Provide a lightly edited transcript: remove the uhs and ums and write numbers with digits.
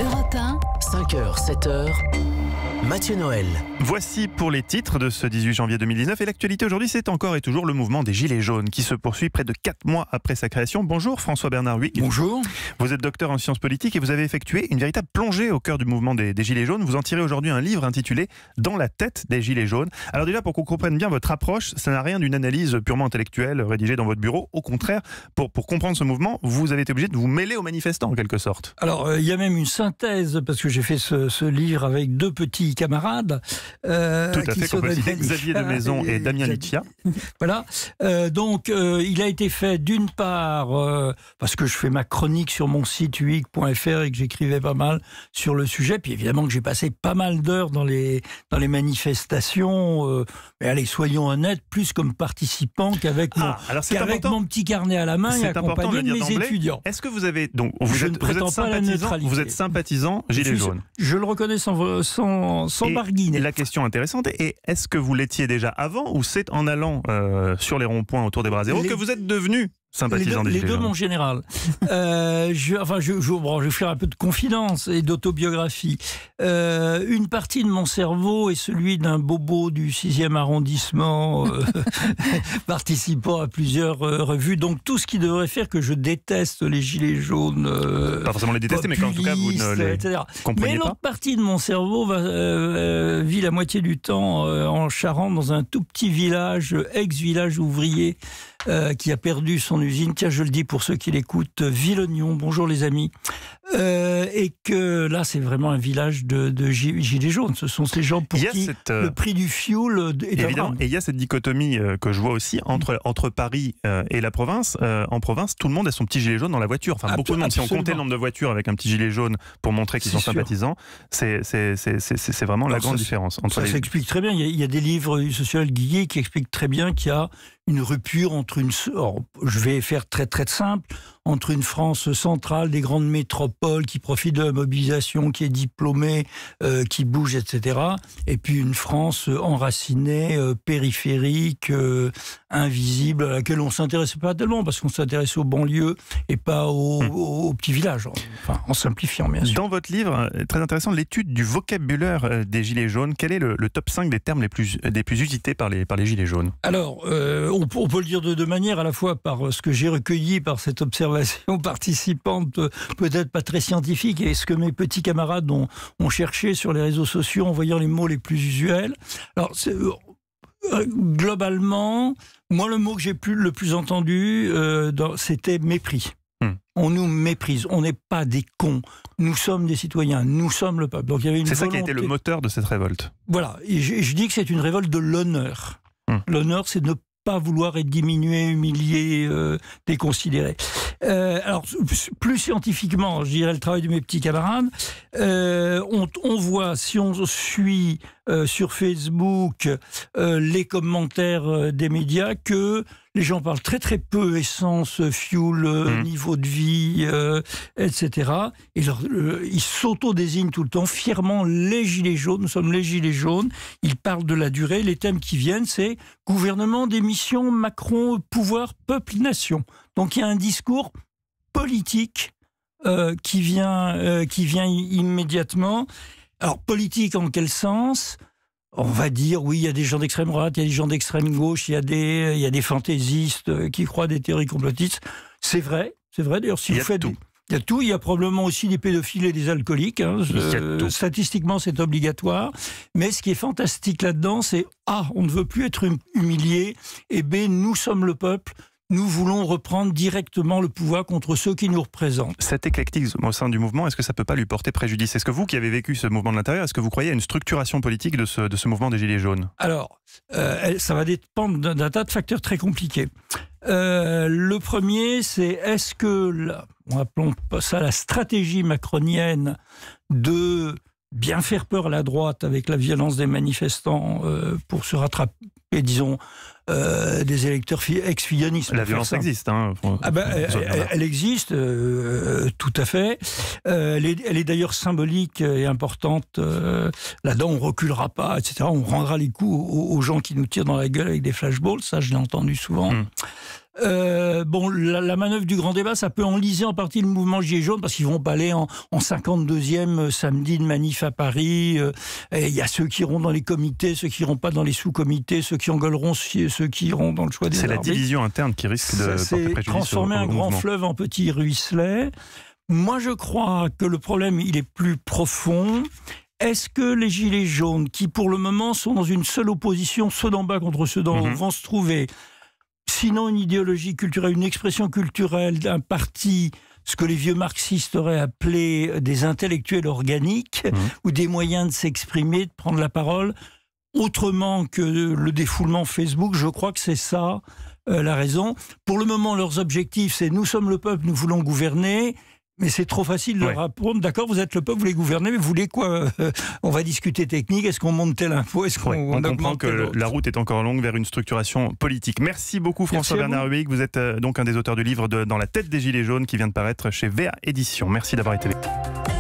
Europe 1, 5h, 7h, Mathieu Noël. Voici pour les titres de ce 18 janvier 2019. Et l'actualité aujourd'hui, c'est encore et toujours le mouvement des Gilets jaunes qui se poursuit près de 4 mois après sa création. Bonjour François-Bernard Huyck. Bonjour. Vous êtes docteur en sciences politiques et vous avez effectué une véritable plongée au cœur du mouvement des Gilets jaunes. Vous en tirez aujourd'hui un livre intitulé « Dans la tête des Gilets jaunes ». Alors déjà, pour qu'on comprenne bien votre approche, ça n'a rien d'une analyse purement intellectuelle rédigée dans votre bureau. Au contraire, pour comprendre ce mouvement, vous avez été obligé de vous mêler aux manifestants en quelque sorte. Alors, il y a même une synthèse, parce que j'ai fait ce livre avec deux petits camarades. Tout à fait, Xavier de Maison et Damien Licia. Voilà. Donc, il a été fait d'une part, parce que je fais ma chronique sur mon site huyck.fr et que j'écrivais pas mal sur le sujet, puis évidemment que j'ai passé pas mal d'heures dans les manifestations, mais allez, soyons honnêtes, plus comme participant qu'avec mon petit carnet à la main et accompagné de mes étudiants. Est-ce que vous avez... Donc, vous êtes sympathisant Gilets jaunes? Je le reconnais sans barguiner. La question intéressante est, est-ce que vous l'étiez déjà avant ou c'est en allant sur les ronds-points autour des Bras-Zéro que vous êtes devenu sympathisant des Gilets jaunes? Les deux, mon général. Je vais faire un peu de confidence et d'autobiographie. Une partie de mon cerveau est celui d'un bobo du 6e arrondissement, participant à plusieurs revues. Donc tout ce qui devrait faire que je déteste les Gilets jaunes. Pas forcément les détester, mais qu'en tout cas vous ne les compreniez pas. Mais l'autre partie de mon cerveau vit la moitié du temps en Charente, dans un tout petit village, ex-village ouvrier, qui a perdu son usine, tiens je le dis pour ceux qui l'écoutent, Villognon, bonjour les amis, et que là c'est vraiment un village de Gilets jaunes, ce sont ces gens pour qui le prix du fioul est évidemment. Et il y a cette dichotomie que je vois aussi entre Paris et la province. En province, tout le monde a son petit gilet jaune dans la voiture, enfin beaucoup de monde. Si on comptait le nombre de voitures avec un petit gilet jaune pour montrer qu'ils sont sympathisants, c'est vraiment la grande différence. Ça s'explique très bien, il y a des livres du sociologue Guillet qui expliquent très bien qu'il y a une rupture entre je vais faire très très simple, entre une France centrale, des grandes métropoles qui profitent de la mobilisation, qui est diplômée, qui bouge, etc. Et puis une France enracinée, périphérique, invisible, à laquelle on ne s'intéresse pas tellement, parce qu'on s'intéresse aux banlieues et pas aux petits villages, enfin, en simplifiant bien sûr. Dans votre livre, très intéressant, l'étude du vocabulaire des Gilets jaunes. Quel est le top 5 des termes les plus usités par les Gilets jaunes? Alors, on peut le dire de deux manières, à la fois par ce que j'ai recueilli par cette observation participante, peut-être pas très scientifique, et ce que mes petits camarades ont cherché sur les réseaux sociaux en voyant les mots les plus usuels. Alors, globalement, moi le mot que j'ai le plus entendu, c'était mépris. On nous méprise, on n'est pas des cons, nous sommes des citoyens, nous sommes le peuple. Donc, c'est ça qui a été le moteur de cette révolte. Voilà, et je dis que c'est une révolte de l'honneur. L'honneur, c'est de ne pas vouloir être diminué, humilié, déconsidéré. Alors, plus scientifiquement, je dirais le travail de mes petits camarades, on voit, si on suit sur Facebook les commentaires des médias, que les gens parlent très très peu essence, fuel, niveau de vie, etc. Et ils s'auto-désignent tout le temps fièrement les Gilets jaunes. Nous sommes les Gilets jaunes. Ils parlent de la durée. Les thèmes qui viennent, c'est gouvernement, démission, Macron, pouvoir, peuple, nation. Donc il y a un discours politique qui vient immédiatement. Alors politique en quel sens ? On va dire, oui, il y a des gens d'extrême droite, il y a des gens d'extrême gauche, il y a des fantaisistes qui croient des théories complotistes. C'est vrai. D'ailleurs, si vous faites... Il y a tout, il y a probablement aussi des pédophiles et des alcooliques. Statistiquement, c'est obligatoire. Mais ce qui est fantastique là-dedans, c'est A, on ne veut plus être humilié, et B, nous sommes le peuple. Nous voulons reprendre directement le pouvoir contre ceux qui nous représentent. Cet éclectisme au sein du mouvement, est-ce que ça ne peut pas lui porter préjudice? Est-ce que vous, qui avez vécu ce mouvement de l'intérieur, est-ce que vous croyez à une structuration politique de ce mouvement des Gilets jaunes? Alors, ça va dépendre d'un tas de facteurs très compliqués. Le premier, c'est est-ce que, appelons ça la stratégie macronienne de bien faire peur à la droite avec la violence des manifestants pour se rattraper, disons, des électeurs ex-fillonistes. La violence existe. Elle existe, tout à fait. Elle est d'ailleurs symbolique et importante. Là-dedans, on ne reculera pas, etc. On rendra les coups aux gens qui nous tirent dans la gueule avec des flashballs. Ça, je l'ai entendu souvent. La manœuvre du grand débat, ça peut enliser en partie le mouvement Gilets jaunes, parce qu'ils vont pas aller en 52e samedi de manif à Paris. Il y a ceux qui iront dans les comités, ceux qui iront pas dans les sous-comités, ceux qui engueuleront ceux qui iront dans le choix des arbitres. C'est la division interne qui risque de porter préjudice transformer un grand fleuve en petit ruisselet. Moi, je crois que le problème, il est plus profond. Est-ce que les Gilets jaunes, qui pour le moment sont dans une seule opposition, ceux d'en bas contre ceux d'en haut, vont se trouver, sinon une idéologie culturelle, une expression culturelle d'un parti, ce que les vieux marxistes auraient appelé des intellectuels organiques, ou des moyens de s'exprimer, de prendre la parole, autrement que le défoulement Facebook? Je crois que c'est ça la raison. Pour le moment, leurs objectifs, c'est « nous sommes le peuple, nous voulons gouverner ». Mais c'est trop facile de leur répondre. D'accord, vous êtes le peuple, vous voulez gouverner, mais vous voulez quoi? On va discuter technique. Est-ce qu'on monte tel impôt? Est-ce qu'on on comprend que la route est encore longue vers une structuration politique. Merci beaucoup François-Bernard Huyghe. Vous êtes donc un des auteurs du livre Dans la tête des Gilets jaunes qui vient de paraître chez VA Éditions. Merci d'avoir été avec nous.